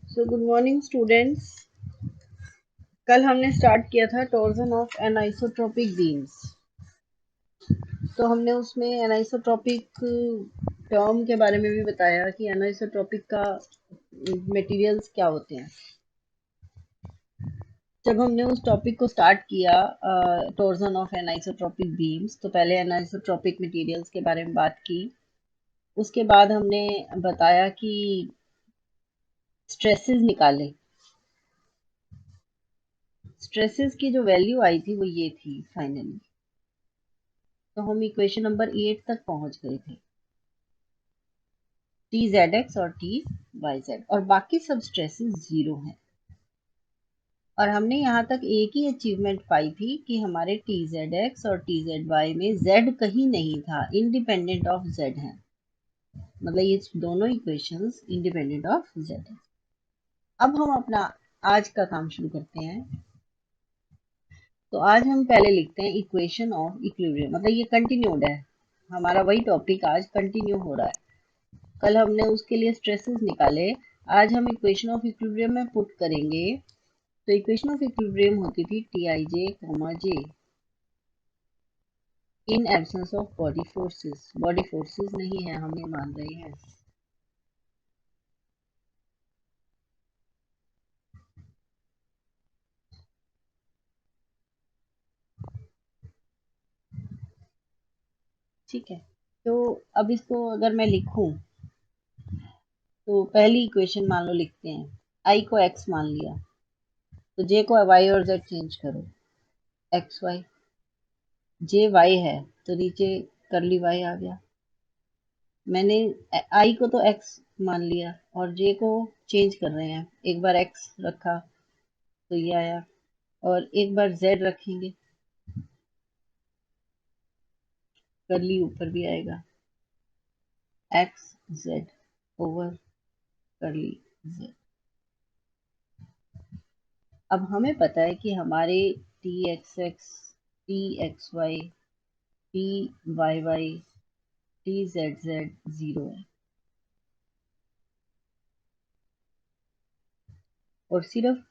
So good morning students. कल हमने start किया था टॉर्जन ऑफ एनाइसोट्रॉपिक बीम्स। तो हमने उसमें एनाइसोट्रॉपिक टर्म के बारे में भी बताया कि एनाइसोट्रॉपिक का मटेरियल्स क्या होते हैं। जब हमने उस टॉपिक को स्टार्ट किया टॉर्जन ऑफ एनाइसोट्रॉपिक बीम्स, तो पहले एनाइसोट्रॉपिक मटेरियल्स के बारे में बात की। उसके बाद हमने बताया कि स्ट्रेसेस निकाले। स्ट्रेसेस की जो वैल्यू आई थी वो ये थी फाइनली। तो हम इक्वेशन नंबर 8 तक पहुंच गए थे, टी जेड एक्स और टी वाई जेड, और बाकी सब स्ट्रेसेस जीरो हैं। और हमने यहाँ तक एक ही अचीवमेंट पाई थी कि हमारे टी जेड एक्स और टी जेड वाई में जेड कहीं नहीं था, इंडिपेंडेंट ऑफ जेड है। मतलब ये दोनों इक्वेशंस इंडिपेंडेंट ऑफ जेड है। अब हम अपना आज का काम शुरू करते हैं। तो आज हम पहले लिखते हैं इक्वेशन ऑफ इक्विलिब्रियम, मतलब ये कंटिन्यूड है, हमारा वही टॉपिक आज कंटिन्यू हो रहा है। कल हमने उसके लिए स्ट्रेसेस निकाले, आज हम इक्वेशन ऑफ इक्विलिब्रियम में पुट करेंगे। तो इक्वेशन ऑफ इक्विलिब्रियम होती थी T I J comma J in absence of body forces. Body forces नहीं है, हम ये मान रहे हैं। ठीक है, तो अब इसको अगर मैं लिखूं, तो पहली इक्वेशन मान लो लिखते हैं। आई को एक्स मान लिया, तो जे को वाई और जेड चेंज करो, एक्स वाई। जे वाई है तो नीचे करली वाई आ गया। मैंने आई को तो एक्स मान लिया और जे को चेंज कर रहे हैं, एक बार एक्स रखा तो ये आया, और एक बार जेड रखेंगे, करली ऊपर भी आएगा, x z over curly z. अब हमें पता है कि हमारे T x x, T x y, T y y, T z z zero है, और सिर्फ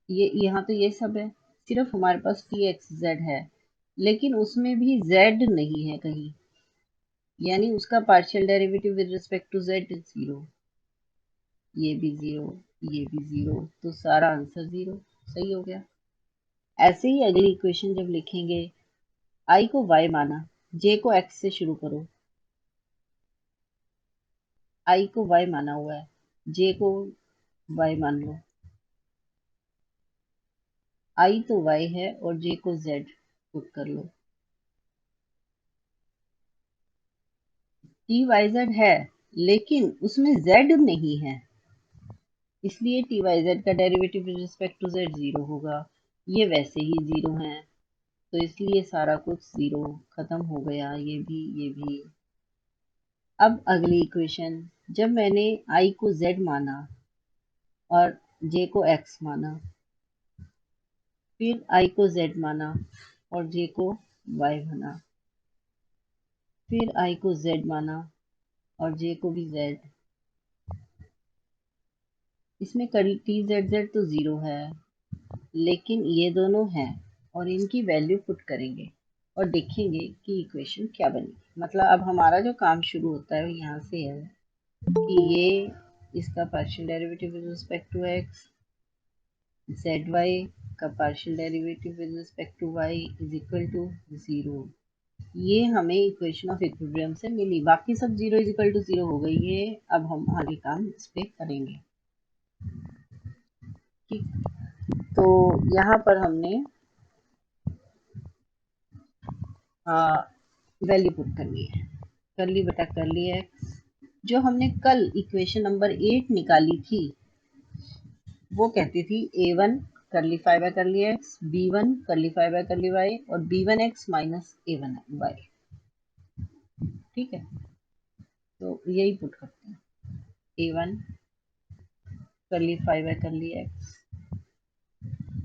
ये यहाँ तो ये सब है, सिर्फ हमारे पास टी एक्स जेड है, लेकिन उसमें भी जेड नहीं है कहीं, यानी उसका partial derivative with respect to z is zero. ये भी जीरो, ये भी जीरो, तो सारा आंसर जीरो। सही हो गया। ऐसे ही अगली इक्वेशन जब लिखेंगे, आई को वाई माना, जे को एक्स से शुरू करो। आई को वाई माना हुआ है, जे को वाई मान लो। आई तो वाई है और जे को जेड पुट कर लो। टी वाई जेड है, लेकिन उसमें जेड नहीं है, इसलिए टी वाई जेड का derivative with respect to z zero होगा। ये वैसे ही जीरो है, तो इसलिए सारा कुछ जीरो, खत्म हो गया ये भी ये भी। अब अगली इक्वेशन, जब मैंने आई को जेड माना और जे को एक्स माना, फिर आई को जेड माना और जे को वाई माना, फिर आई को जेड माना और जे को भी जेड। इसमें टी जेड जेड तो जीरो है, लेकिन ये दोनों हैं, और इनकी वैल्यू पुट करेंगे और देखेंगे कि इक्वेशन क्या बनी। मतलब अब हमारा जो काम शुरू होता है वो यहाँ से है कि ये इसका partial derivative with respect to X, Z Y का partial derivative with respect to Y is equal to zero. ये हमें इक्वेशन ऑफ इक्विलिब्रियम से मिली, बाकी सब zero is equal to zero हो गई है। अब हम आगे काम इस पे करेंगे। ठीक, तो यहाँ पर हमने वैल्यू पुट करनी है, करली बटा करली एक्स। जो हमने कल इक्वेशन नंबर 8 निकाली थी, वो कहती थी a1 करली five by curly X, b1 curly five by curly Y, और b1 x minus a1 Y. ठीक है, तो यही पुट करते हैं, a1 करली five by curly X,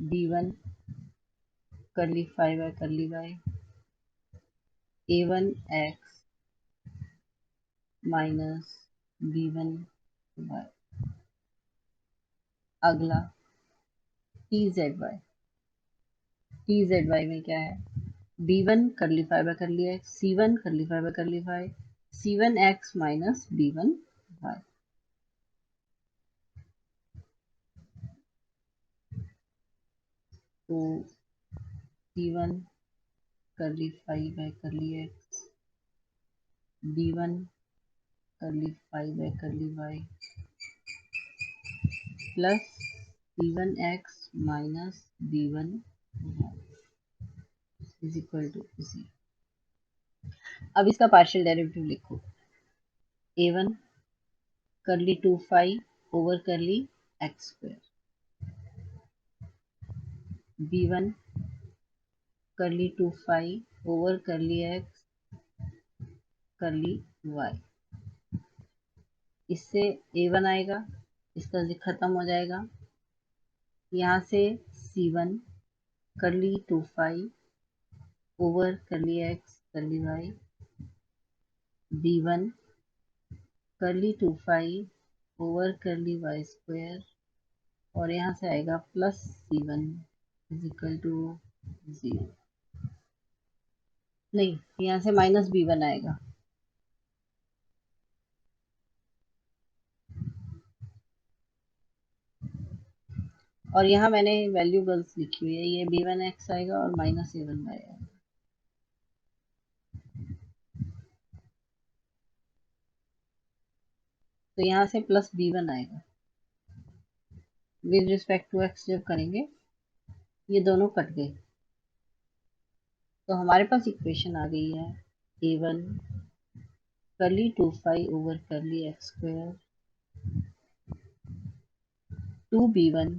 b1 curly five by curly Y, a1 X minus b1 Y. अगला T Z Y में क्या है, B one curly five by curly X, C one curly five by curly five, C one X minus B one Y. तो C one curly five by curly X, B one curly five by curly Y plus C one X minus B one is equal to G. अब इसका partial derivative लिखो, A one curly two five over curly x square, B one curly two five over curly x curly Y. इससे A one आएगा, इसका खत्म हो जाएगा, यहाँ से c one curly two five over curly x curly y, b one curly two five over curly y square, और यहाँ से आएगा plus C one is equal to zero. नहीं, यहाँ से माइनस बी वन आएगा, और यहाँ मैंने वैल्यूबल्स लिखी हुई है, ये बी वन एक्स आएगा और माइनस ए वन वाई आएगा। तो यहाँ से प्लस बी वन आएगा, विद रिस्पेक्ट टू एक्स जब करेंगे ये दोनों कट गए, तो हमारे पास इक्वेशन आ गई है A one curly two five over curly x square, two B one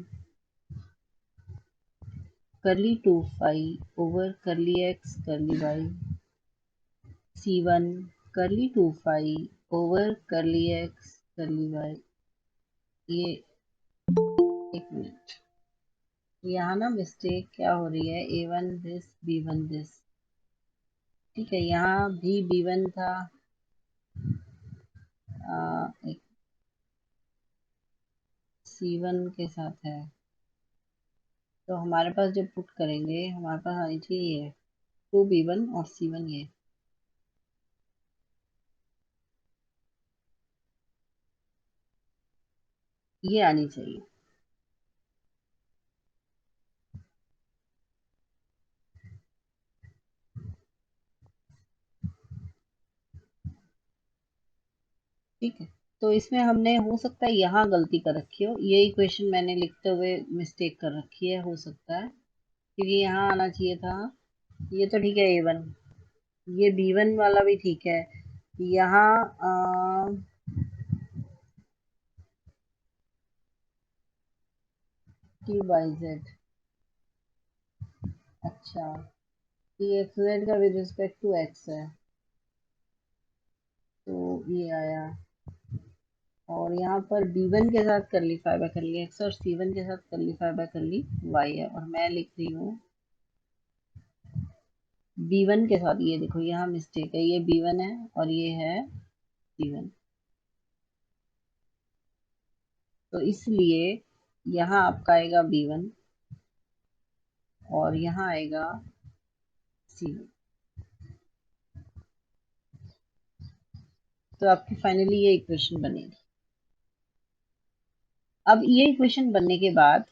curly two five over curly x curly Y, C one curly two five over curly x curly Y. ये एक minute, यहाँ ना mistake क्या हो रही है, A one this B one this, ठीक है, यहाँ भी बी वन था, एक सी वन के साथ है, तो हमारे पास जब पुट करेंगे हमारे पास आनी चाहिए ये टू बी वन और सी वन, ये आनी चाहिए। ठीक है, तो इसमें हमने हो सकता है यहाँ गलती कर रखी हो, ये इक्वेशन मैंने लिखते हुए मिस्टेक कर रखी है, हो सकता है, क्योंकि यहाँ आना चाहिए था, ये तो ठीक है ए वन, ये बी वन वाला भी ठीक है, यहाँ टी बाई जेड, अच्छा टी एक्स जेड का विद रिस्पेक्ट टू एक्स है, तो ये आया, और यहाँ पर बी वन के साथ करली फाइव बाय करली एक्स और सी वन के साथ करली फाइव बाय करली वाई है, और मैं लिख रही हूँ बी वन के साथ, ये देखो यहाँ मिस्टेक है, ये बी वन है और ये है सी वन, तो इसलिए यहाँ आपका आएगा बी वन और यहाँ आएगा सी वन, तो आपकी फाइनली ये इक्वेशन बनेगी। अब ये इक्वेशन बनने के बाद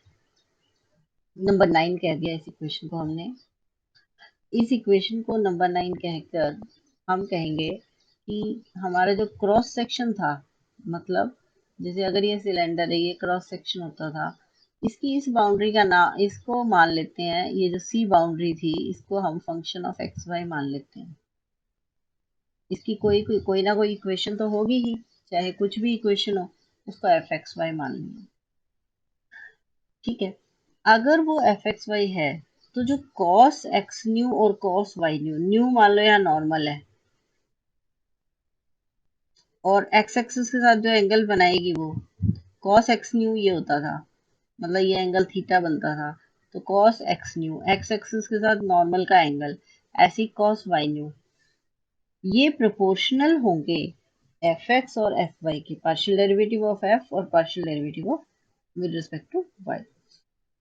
नंबर 9 कह दिया इस इक्वेशन को हमने, इस इक्वेशन को नंबर 9 कहकर हम कहेंगे कि हमारा जो क्रॉस सेक्शन था, मतलब जैसे अगर ये सिलेंडर है, ये क्रॉस सेक्शन होता था, इसकी इस बाउंड्री का नाम, इसको मान लेते हैं, ये जो सी बाउंड्री थी इसको हम फंक्शन ऑफ एक्स वाई मान लेते हैं, इसकी कोई ना कोई इक्वेशन तो होगी ही, चाहे कुछ भी इक्वेशन हो उसको एफ एक्स वाई मान लेंगे, ठीक है। अगर वो एफ एक्स वाई है, तो जो कॉस एक्स न्यू और कॉस वाई न्यू, न्यू मान लो या नॉर्मल है, और एक्स एक्सिस के साथ जो एंगल बनाएगी वो कॉस एक्स न्यू ये होता था, मतलब ये एंगल थीटा बनता था, तो cos x nu x axis के साथ नॉर्मल का एंगल, ऐसी कॉस वाई न्यू, ये प्रोपोर्शनल होंगे एफ एक्स और एफ वाई के, पार्शियल डेरिवेटिव ऑफ एफ और partial derivative of with respect to y.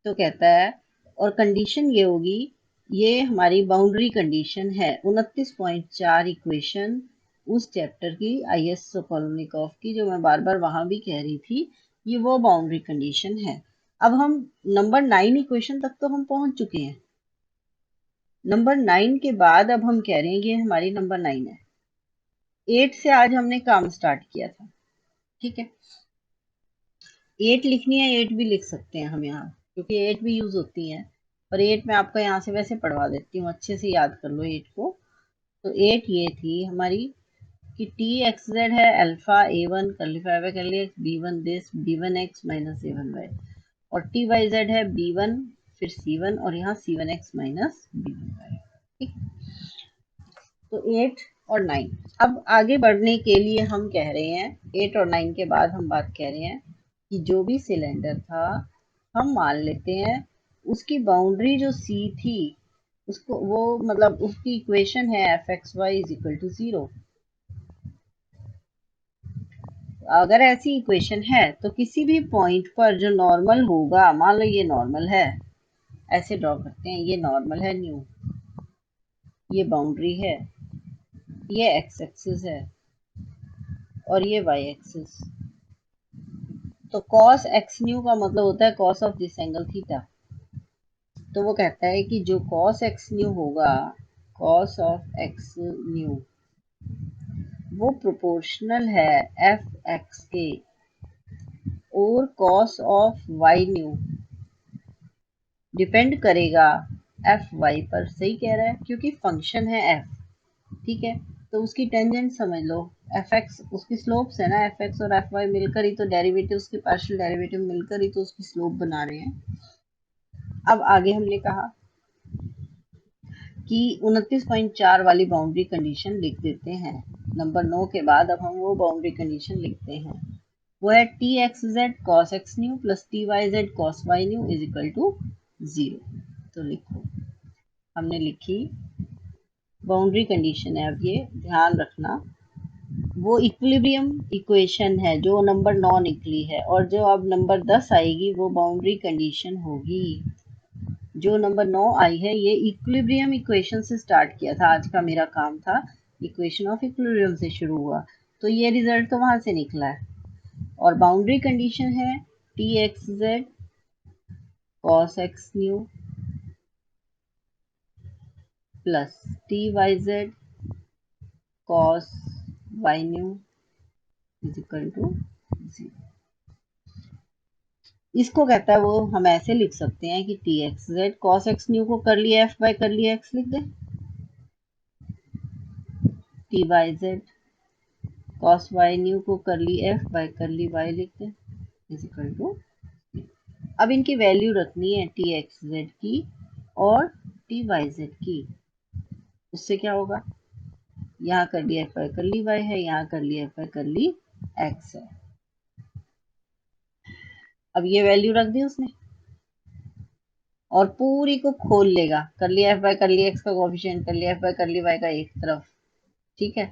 तो कहता है, और कंडीशन ये होगी, ये हमारी बाउंड्री कंडीशन है 29.4 इक्वेशन उस चैप्टर की, आई एस सोकोलनिकॉफ की, जो मैं बार बार वहां भी कह रही थी, ये वो बाउंड्री कंडीशन है। अब हम नंबर 9 इक्वेशन तक तो हम पहुंच चुके हैं। नंबर 9 के बाद अब हम कह रहे हैं ये हमारी नंबर 9 है। 8 से आज हमने काम स्टार्ट किया था, ठीक है। 8 लिखनी है, 8 भी लिख सकते हैं हम यहाँ, क्योंकि 8 भी यूज होती है। पर 8 मैं आपका यहाँ से वैसे पढ़वा देती हूँ, अच्छे से याद कर लो 8 को। तो 8 ये थी हमारी कि टी एक्स जेड है alpha A one curly five curly X B one this B one X minus A one Y, और टी वाई जेड है बी वन फिर सी वन और यहाँ C one X minus B one Y, ठीक। तो 8 और 9। अब आगे बढ़ने के लिए हम कह रहे हैं 8 और 9 के बाद हम बात कह रहे हैं कि जो भी सिलेंडर था, हम मान लेते हैं उसकी बाउंड्री जो सी थी, उसको वो मतलब उसकी इक्वेशन है f x y is equal to 0। अगर ऐसी इक्वेशन है तो किसी भी पॉइंट पर जो नॉर्मल होगा, मान लो ये नॉर्मल है, ऐसे ड्रॉ करते हैं, ये नॉर्मल है न्यू, ये बाउंड्री है, ये एक्स एक्सिस है और ये वाई एक्सिस। तो cos एक्स न्यू का मतलब होता है cos of this angle theta. तो वो कहता है कि जो cos एक्स न्यू होगा, cos ऑफ एक्स न्यू वो प्रोपोर्शनल है एफ एक्स के, और cos of y nu depend करेगा एफ वाई पर। सही कह रहा है, क्योंकि फंक्शन है एफ, ठीक है। तो उसकी टेंजेंट समझ लो, एफ एक्स उसकी स्लोप्स है ना, एफ एक्स और एफ वाई मिलकर ही तो डेरिवेटिव, उसके पार्शियल डेरिवेटिव मिलकर ही तो उसकी स्लोप बना रहे हैं। अब आगे हमने कहा कि 29.4 वाली बाउंड्री कंडीशन लिख देते हैं। नंबर 9 के बाद अब हम वो बाउंड्री कंडीशन लिखते हैं, वो है t x Z cos x nu plus t Y Z cos Y nu is equal to 0। तो लिखो, हमने लिखी बाउंड्री कंडीशन है। अब ये ध्यान रखना, वो इक्विलिब्रियम इक्वेशन है जो नंबर 9 निकली है, और जो अब नंबर 10 आएगी वो बाउंड्री कंडीशन होगी। जो नंबर 9 आई है, ये इक्विलिब्रियम इक्वेशन से स्टार्ट किया था, आज का मेरा काम था इक्वेशन ऑफ इक्विलिब्रियम से शुरू हुआ, तो ये रिजल्ट तो वहां से निकला है। और बाउंड्री कंडीशन है t x Z cos x nu plus t Y Z cos Y nu is equal to 0। इसको कहता है, वो हम ऐसे लिख सकते हैं कि T x Z cos x nu को कर लिया एफ बाई कर लिया एक्स लिख दे, T Y Z cos Y nu को कर ली F by curly Y लिख दे इज इक्वल टू। अब इनकी वैल्यू रखनी है टी एक्स जेड की और टी वाई जेड की। उससे क्या होगा, यहाँ कर ली F by curly Y है, यहाँ कर ली F by curly x है। अब ये वैल्यू रख दी उसने और पूरी को खोल लेगा, कर लिया F by curly x का कोफिशिएंट, कर लिया F by curly Y का एक तरफ, ठीक है।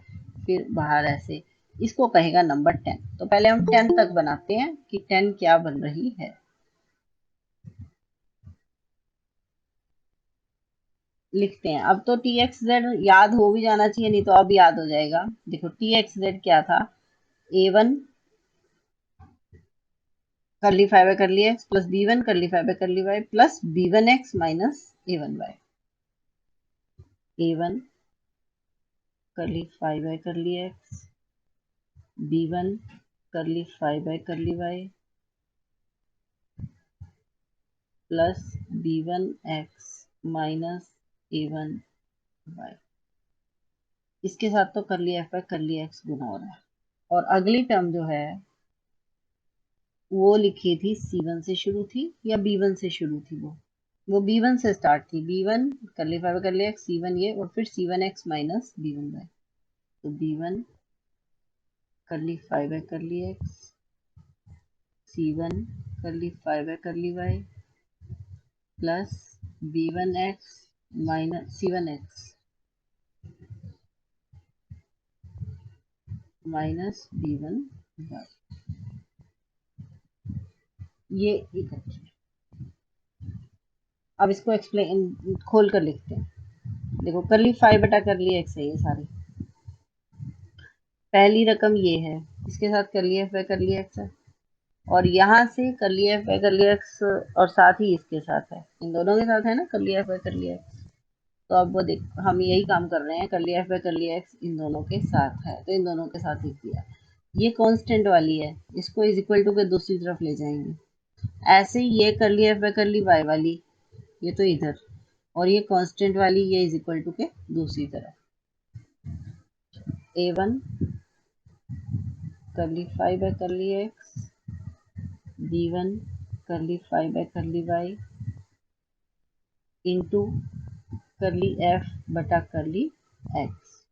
फिर बाहर ऐसे, इसको कहेगा नंबर 10। तो पहले हम 10 तक बनाते हैं कि 10 क्या बन रही है। लिखते हैं, अब तो टी एक्स जेड याद हो भी जाना चाहिए, नहीं तो अब याद हो जाएगा। देखो टी एक्स जेड क्या था, ए one curly five curly X plus B one curly five curly Y plus B one X minus A one Y. A one curly five by curly X, B one curly five by curly Y plus B one X minus A one Y. इसके साथ तो कर लिया F by कर लिया x गुना हो रहा है। और अगली टर्म जो है वो लिखी थी सी वन से शुरू थी या बी वन से शुरू थी, वो बी वन से स्टार्ट थी, B one curly five कर लिया एक्स सी वन ये, और फिर C one X minus B one by. तो B one curly five by curly x, C one curly five by curly Y plus B one X minus C one X minus B one Y. ये इकट्ठे। अब इसको explain खोल कर लिखते हैं। देखो करली 5 बटा करली एक्स है ये सारी। पहली रकम ये है, इसके साथ करली एफ बाय करली एक्स है, और यहाँ से करली एफ बाय करली एक्स और साथ ही इसके साथ है, इन दोनों के साथ है ना करली एफ बाय करली एक्स। तो अब वो देख हम यही काम कर रहे हैं, करली एफ बाय करली एक्स इन दोनों के साथ है तो इन दोनों के साथ लिख दिया। ये कांस्टेंट वाली है, इसको इज इक्वल टू के दूसरी तरफ ले जाएंगे। ऐसे ही ये करली एफ बाय करली वाई वाली, ये तो इधर, और ये कांस्टेंट वाली ये इज इक्वल टू के दूसरी तरफ। A1 करली 5 बाय करली एक्स, B1 करली 5 बाय करली वाई इंटू करली एफ बटा करली एक्स।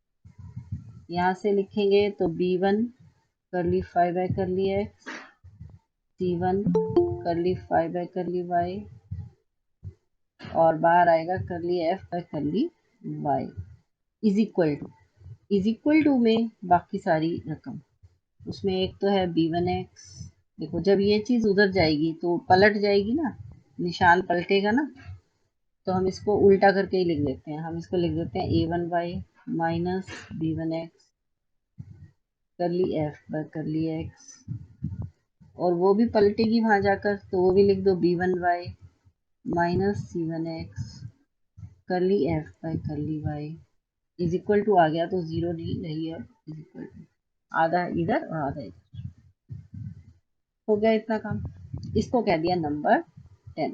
यहाँ से लिखेंगे तो B1 करली 5 बाय करली एक्स, C1 करली 5 बाय करली वाई, और बाहर आएगा curly F by curly Y is equal to में बाकी सारी रकम। उसमें एक तो है B1x। देखो जब ये चीज उधर जाएगी तो पलट जाएगी ना, निशान पलटेगा ना, तो हम इसको उल्टा करके ही लिख देते हैं। हम इसको लिख देते हैं A1y माइनस B1x करली एफ बाय करली एक्स, और वो भी पलटेगी वहां जाकर, तो वो भी लिख दो B1y minus C1x curly F by curly Y is equal to, आ गया तो जीरो नहीं है, इज इक्वल टू आधा इधर और आधा इधर। हो गया इतना काम। इसको कह दिया नंबर 10।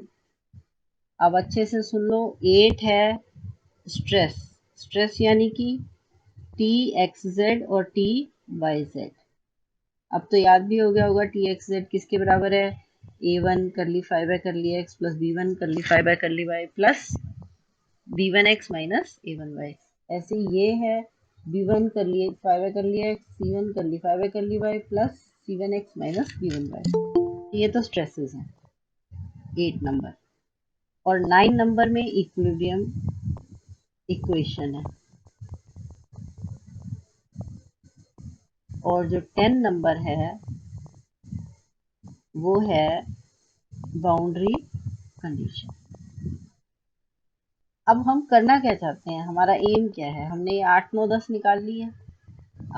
अब अच्छे से सुन लो। 8 है स्ट्रेस। स्ट्रेस यानी कि टी एक्स जेड और टी वाई जेड। अब तो याद भी हो गया होगा टी एक्स जेड किसके बराबर है, A1 करली 5 by curly x plus B1 करली 5 by curly Y plus B1x minus A1y। ऐसे ये है B1 करली 5 बाय करली एक्स, C1 करली 5 by curly Y plus C1x minus B1y। ये तो स्ट्रेसेस हैं 8 नंबर। और 9 नंबर में इक्विलिब्रियम इक्वेशन है, और जो 10 नंबर है वो है बाउंड्री कंडीशन। अब हम करना क्या चाहते हैं, हमारा एम क्या है, हमने ये 8 9 10 निकाल ली है।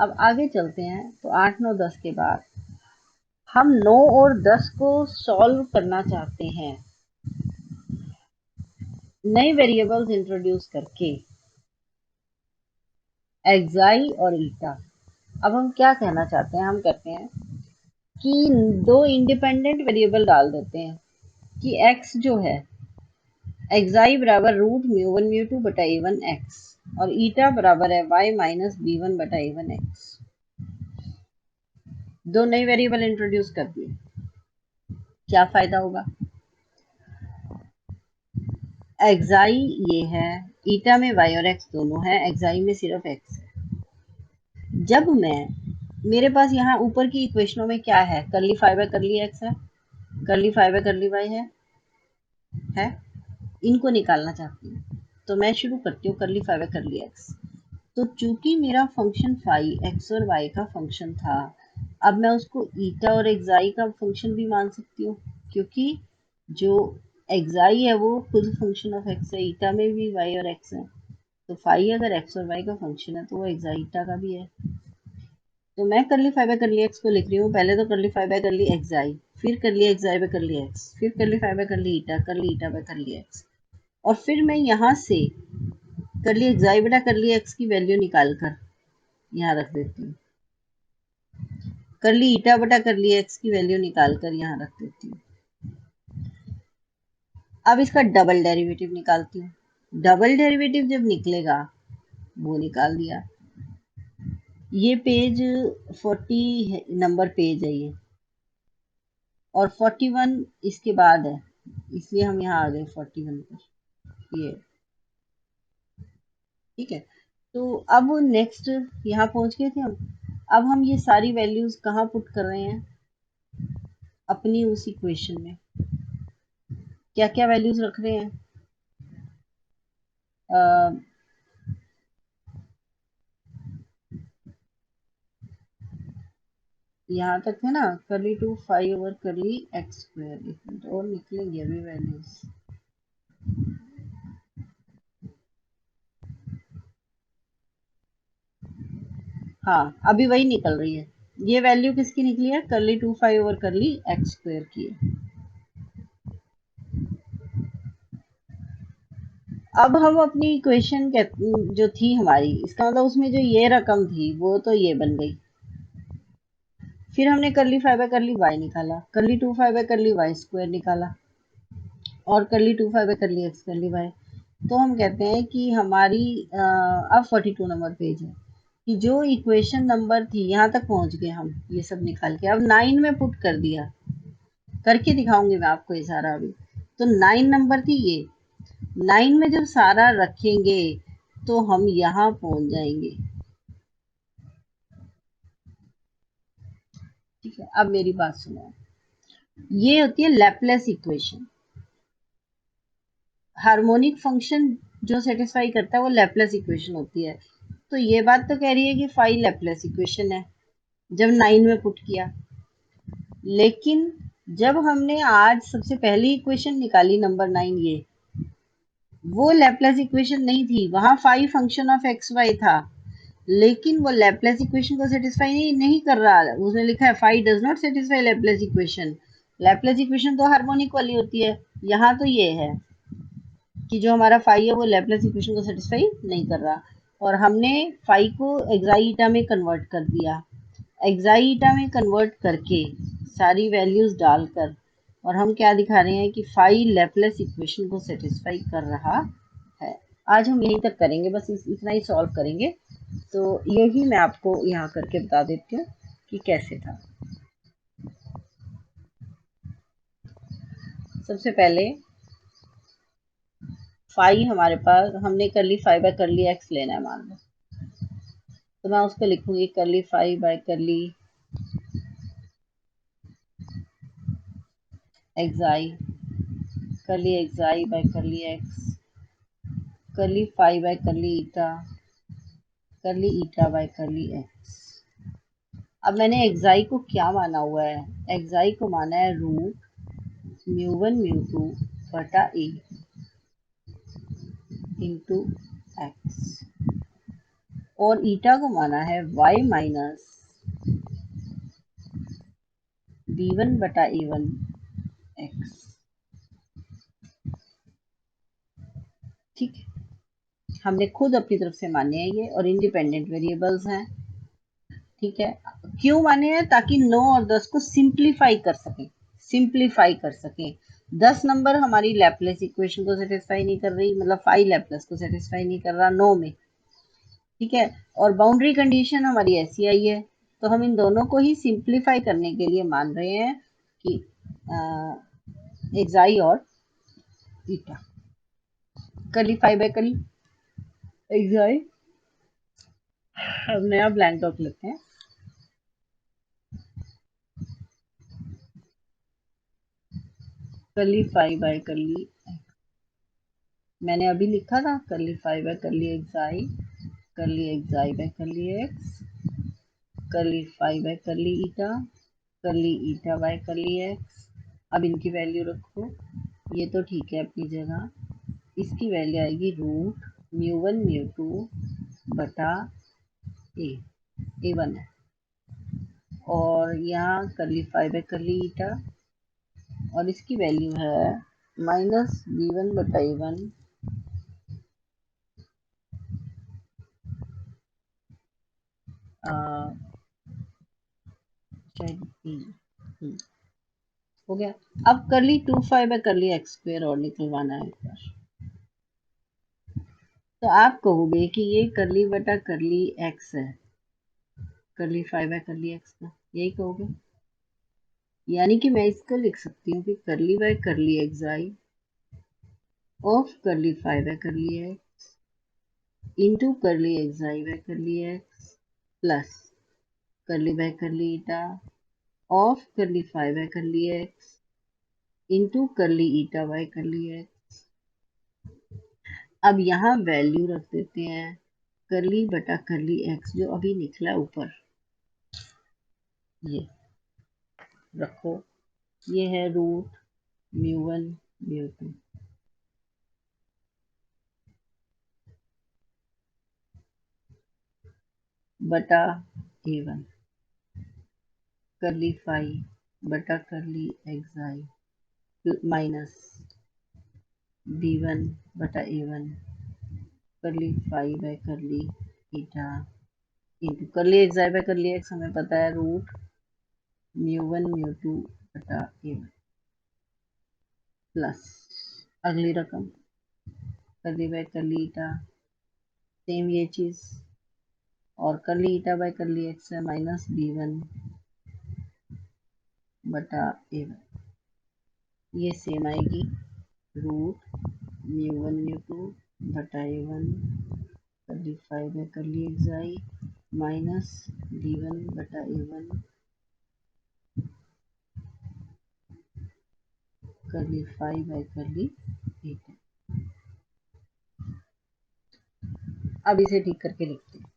अब आगे चलते हैं तो 8 9 10 के बाद हम 9 और 10 को सॉल्व करना चाहते हैं नए वेरिएबल्स इंट्रोड्यूस करके, एक्साई और ईटा। अब हम क्या कहना चाहते हैं, हम कहते हैं कि दो इंडिपेंडेंट वेरिएबल डाल देते हैं कि x जो है एक्साई बराबर root mu one mu two बटा ए वन एक्स, और ईटा बराबर है y माइनस बी वन बटा ए वन एक्स। दो नए वेरिएबल इंट्रोड्यूस कर दिए, क्या फायदा होगा। एक्साई ये है, ईटा में y और x दोनों है, एक्साई में सिर्फ x है। जब मैं, मेरे पास यहाँ ऊपर की इक्वेशनों में क्या है, करली 5 बाय करली एक्स है, करली 5 बाय करली वाई है, इनको निकालना चाहती हूँ। तो मैं शुरू करती हूँ करली 5 बाय करली एक्स। तो चूंकि मेरा फंक्शन फाई एक्स और वाई का फंक्शन था, अब मैं उसको ईटा और एक्साई का फंक्शन भी मान सकती हूँ, क्योंकि जो एक्साई है वो खुद फंक्शन ऑफ एक्स है, ईटा में भी वाई और एक्स है, तो फाई अगर एक्स और वाई का फंक्शन है तो वो एक्साई ईटा का भी है। तो मैं करली 5 बाय करली एक्स को लिख रही हूँ, पहले तो करली 5 बाय करली एक्साई, फिर करली एक्साई बाय करली एक्स, फिर करली 5 बाय करली ईटा, करली ईटा बाय करली एक्स, और फिर मैं यहाँ से करली एक्साई बटा करली एक्स की वैल्यू निकाल कर यहाँ रख देती हूँ, करली ईटा बटा करली एक्स की वैल्यू निकाल कर यहाँ रख देती हूँ। अब इसका डबल डेरिवेटिव निकालती हूँ। डबल डेरिवेटिव जब निकलेगा वो निकाल दिया। ये पेज 40 नंबर पेज है ये, और 41 इसके बाद है, इसलिए हम यहाँ आ गए 41 पर। ये ठीक है। तो अब नेक्स्ट यहाँ पहुंच गए थे हम। अब हम ये सारी वैल्यूज कहाँ पुट कर रहे हैं, अपनी उस इक्वेशन में क्या क्या वैल्यूज रख रहे हैं। यहाँ तक है ना, curly two 5 over curly x square, एक मिनट और निकलेंगे अभी वैल्यूज। हाँ अभी वही निकल रही है, ये वैल्यू किसकी निकली है, curly two 5 over curly x square की है। अब हम अपनी इक्वेशन जो थी हमारी, इसका मतलब उसमें जो ये रकम थी वो तो ये बन गई। फिर हमने करली 5 बाय करली वाई निकाला, curly two 5 by curly y square निकाला, और curly two 5 by curly x curly y. तो हम कहते हैं कि हमारी अब 42 नंबर पेज है कि जो इक्वेशन नंबर थी यहाँ तक पहुंच गए हम, ये सब निकाल के अब 9 में पुट कर दिया, करके दिखाऊंगी मैं आपको ये सारा अभी। तो 9 नंबर थी ये, 9 में जब सारा रखेंगे तो हम यहाँ पहुंच जाएंगे। ठीक है, अब मेरी बात सुनो, ये होती है लैपलेस इक्वेशन। हार्मोनिक फंक्शन जो सेटिस्फाई करता है वो लैपलेस इक्वेशन होती है। तो ये बात तो कह रही है कि फाई लैपलेस इक्वेशन है जब 9 में पुट किया। लेकिन जब हमने आज सबसे पहली इक्वेशन निकाली नंबर 9, ये वो लैपलेस इक्वेशन नहीं थी, वहां phi function of x y था, लेकिन वो लैपलेस इक्वेशन को सेटिस्फाई नहीं कर रहा है। उसने लिखा है phi does not satisfy Laplace equation. Laplace equation तो हार्मोनिक वाली होती है, यहाँ तो ये है कि जो हमारा फाई है वो लैपलेस इक्वेशन को सेटिस्फाई नहीं कर रहा, और हमने फाई को एक्साईटा में कन्वर्ट कर दिया। एक्साईटा में कन्वर्ट करके सारी वैल्यूज डालकर, और हम क्या दिखा रहे हैं कि फाई लैपलेस इक्वेशन को सेटिस्फाई कर रहा है। आज हम यहीं तक करेंगे, बस इतना ही सॉल्व करेंगे। तो यही मैं आपको यहाँ करके बता देती हूँ कि कैसे था। सबसे पहले फाई हमारे पास, हमने कर ली 5 बाय कर ली एक्स लेना है मान लो, तो मैं उसको लिखूंगी कर ली 5 बाय कर ली एक्साई, कर ली एक्साई बाय कर ली एक्स, कर ली 5 बाय कर ली ईटा, कर ली ईटा बाय कर ली एक्स। अब मैंने एक्साई को क्या माना हुआ है, एक्साई को माना है root mu one mu two बटा ए इंटू एक्स, और ईटा को माना है वाई माइनस बी वन बटा ए वन एक्स। ठीक है, हमने खुद अपनी तरफ से माने हैं ये, और इंडिपेंडेंट वेरिएबल्स हैं। ठीक है, क्यों माने हैं, ताकि 9 और 10 को सिंप्लीफाई कर सकें, सिंप्लीफाई कर सकें। 10 नंबर हमारी लैपलेस इक्वेशन को सेटिस्फाई नहीं कर रही, मतलब फाई लैपलेस को सेटिस्फाई नहीं कर रहा 9 में। ठीक है, और बाउंड्री कंडीशन हमारी ऐसी आई है, तो हम इन दोनों को ही सिंप्लीफाई करने के लिए मान रहे हैं कि एक्साई और ईटा। कली 5 बाय कली एक्साई, अब नया ब्लैंक डॉट लेते हैं। कली 5 बाय कली, मैंने अभी लिखा था करली 5 बाय करली एक्साई, करली एक्साई बाय करली एक्स, करली 5 बाय करली ईटा, करली ईटा बाय करली एक्स। अब इनकी वैल्यू रखो, ये तो ठीक है अपनी जगह, इसकी वैल्यू आएगी root mu one mu two बटा ए, ए वन है, और यहाँ करली 5 बाय करली ईटा, और इसकी वैल्यू है माइनस बी वन बटा ए वन शायद हो गया। अब curly two 5 by curly x square और निकलवाना है एक बार। तो आप कहोगे कि ये करली बटा करली एक्स है, करली 5 बाय करली एक्स का, यही कहोगे। यानी कि मैं इसको लिख सकती हूँ कि करली बाय करली एक्साई ऑफ करली 5 by curly x into curly xi by curly x plus करली बाय करली ईटा ऑफ करली 5 by curly x into curly eta by curly x. अब यहाँ वैल्यू रख देते हैं करली बटा करली एक्स जो अभी निकला ऊपर, ये रखो, ये है रूट म्यू1 म्यू2 बटा a1 करली फाई बटा करली एक्साई माइनस b1 बटा a1 करली फाई बाय करली eta into curly xi by curly x हमें पता है रूट म्यू1 म्यू2 बटा a1 प्लस अगली रकम करली बाय करली ईटा सेम ये चीज और करली ईटा बाय करली एक्स है माइनस b1 बटा a1 ये सेम आएगी रूट म्यू1 म्यू2 बटा a1 करली फाई बाय करली एक्साई माइनस b1 बटा a1 करली फाई बाय करली ईटा। अब इसे ठीक करके लिखते हैं।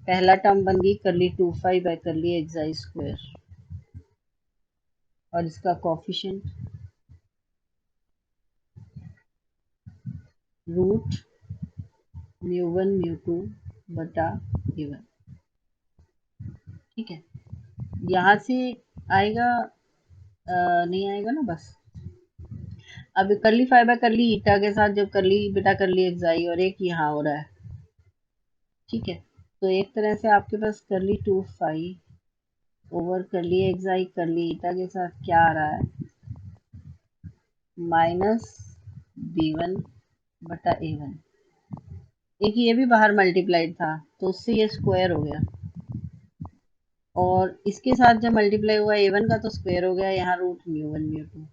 पहला टर्म बन गई करली 2 फाई बाय करली एक्साई स्क्वायर और इसका कोफिशिएंट रूट म्यू1 म्यू2 बटा a1। ठीक है, यहाँ से आएगा नहीं आएगा ना, बस अब करली फाई बाय करली ईटा के साथ जब करली बेटा करली एक्साई और एक यहाँ हो रहा है। ठीक है, तो एक तरह से आपके पास करली 2 फाई ओवर करली एक्साई करली ईटा के साथ क्या आ रहा है माइनस b1 बटा a1। एक ये भी बाहर मल्टीप्लाइड था तो उससे ये स्क्वायर हो गया और इसके साथ जब मल्टीप्लाई हुआ a1 का तो स्क्वायर हो गया, यहाँ रूट म्यू1 म्यू2।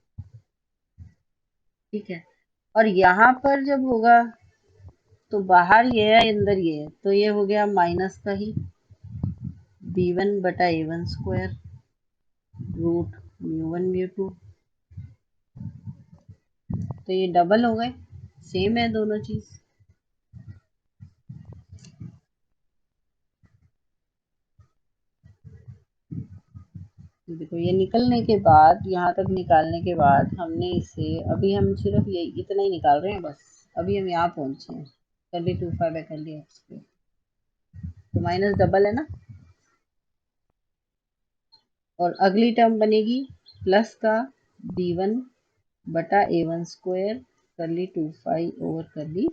ठीक है, और यहाँ पर जब होगा तो बाहर ये है अंदर ये है तो ये हो गया माइनस का ही b1 बटा a1 स्क्वायर रूट म्यू1 म्यू2। तो ये डबल हो गए, सेम है दोनों चीज। देखो ये निकलने के बाद, यहाँ तक निकालने के बाद हमने इसे, अभी हम सिर्फ ये इतना ही निकाल रहे हैं बस। अभी हम यहाँ पहुंचे हैं करली 2 फाई बाय करली एक्स पे, तो माइनस डबल है ना, और अगली टर्म बनेगी प्लस का b1 बटा a1 स्क्वायर करली 2 फाई ओवर करली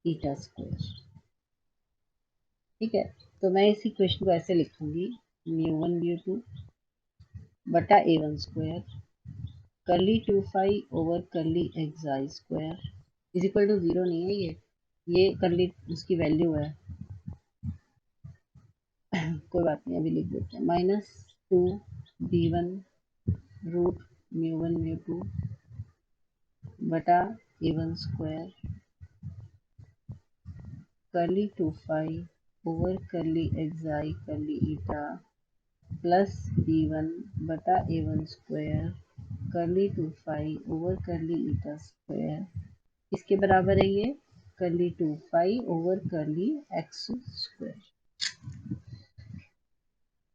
ईटा स्क्वायर। ठीक है, तो मैं इस इक्वेशन को ऐसे लिखूंगी म्यू1 म्यू2 बटा a1 स्क्वायर करली 2 phi over curly xi square is equal to 0 नहीं है, ये करली उसकी वैल्यू है कोई बात नहीं, अभी लिख देते हैं माइनस 2 b1 रूट म्यू1 म्यू2 बटा a1 स्क्वायर करली 2 फाई ओवर करली एक्साई करली ईटा प्लस b1 बटा a1 स्क्वायर करली 2 फाई ओवर करली ईटा स्क्वायर इसके बराबर है ये curly 2 phi over curly x square.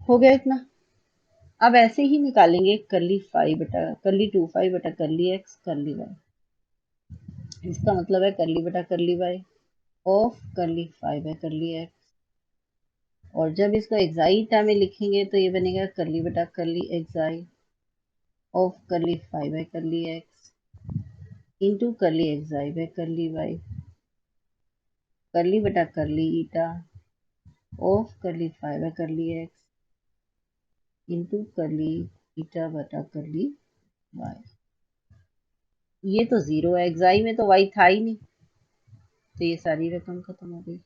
हो गया इतना। अब ऐसे ही निकालेंगे करली 2 फाई बटा करली एक्स करली वाई। इसका मतलब है करली बटा करली Y of curly phi by curly x, और जब इसको एक्साई टा में लिखेंगे तो ये बनेगा करली बटा curly xi of curly phi by curly x into curly xi by curly y curly बटा curly eta of curly phi by curly x into curly eta बटा करली वाई। ये तो जीरो है, एक्साई में तो वाई था ही नहीं, तो ये सारी रकम खत्म हो गई।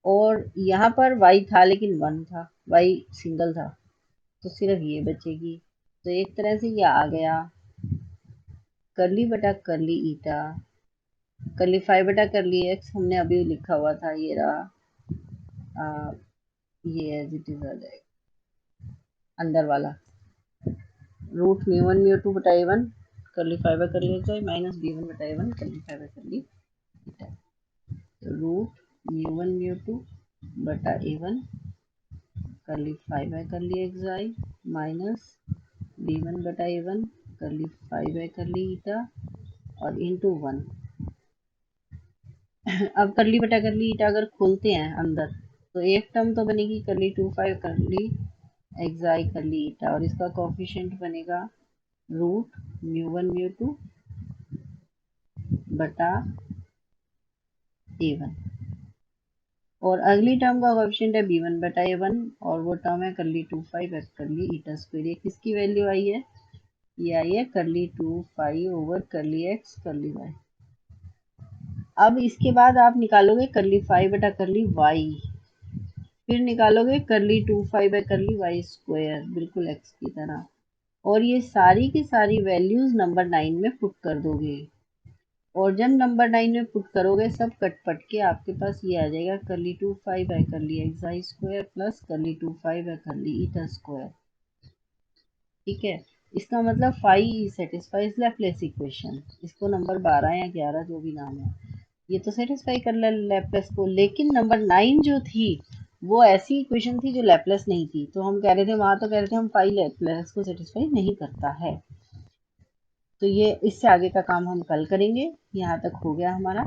और यहाँ पर वाई था लेकिन वन था, वाई सिंगल था, तो सिर्फ ये बचेगी। तो एक तरह से ये आ गया करली बटा करली ईटा करली फाई बटा करली एक्स हमने अभी लिखा हुआ था, ये रहा ये एज इट इज आ जाएगा अंदर वाला रूट म्यू1 म्यू2 बटा a1 curly phi by curly x minus b1 बटा a1 करली फाई बाय करली ईटा। तो रूट म्यू1 म्यू2 बटा a1 करली 5 करली एक्स आई माइनस b1 बटा a1 करली 5 करली ईटा और इंटू 1। अब करली बटा करली ईटा अगर खोलते हैं अंदर तो एक टर्म तो बनेगी करली 2 5 करली एक्स आई करली ईटा और इसका कोफिशिएंट बनेगा रूट μ1 μ2 बटा a1 और अगली टर्म का कोफिशिएंट है b1 बटा a1 और वो टर्म है करली 2 5 एक्स करली ईटा स्क्वायर। ये किसकी वैल्यू आई है? ये आई है करली 2 5 over curly x curly Y. अब इसके बाद आप निकालोगे करली 5 बटा करली वाई, फिर निकालोगे करली 2 5 बाय करली वाई स्क्वायर बिल्कुल एक्स की तरह, और ये सारी की सारी वैल्यूज नंबर 9 में पुट कर दोगे। और जब नंबर 9 में पुट करोगे सब कट पट के आपके पास ये आ जाएगा करली 2 5 by curly x I square plus करली 2 5 बाय करली ईटा स्क्वायर। ठीक है, इसका मतलब फाई सेटिस्फाइज लैप्लेस इक्वेशन। इसको नंबर 12 या 11 जो भी नाम है, ये तो सेटिस्फाई कर लैप्लेस को, लेकिन नंबर 9 जो थी वो ऐसी इक्वेशन थी जो लैप्लेस नहीं थी, तो हम कह रहे थे वहां, तो कह रहे थे हम फाई लैप्लेस को सेटिस्फाई नहीं करता है। तो ये इससे आगे का काम हम कल करेंगे। यहाँ तक हो गया हमारा।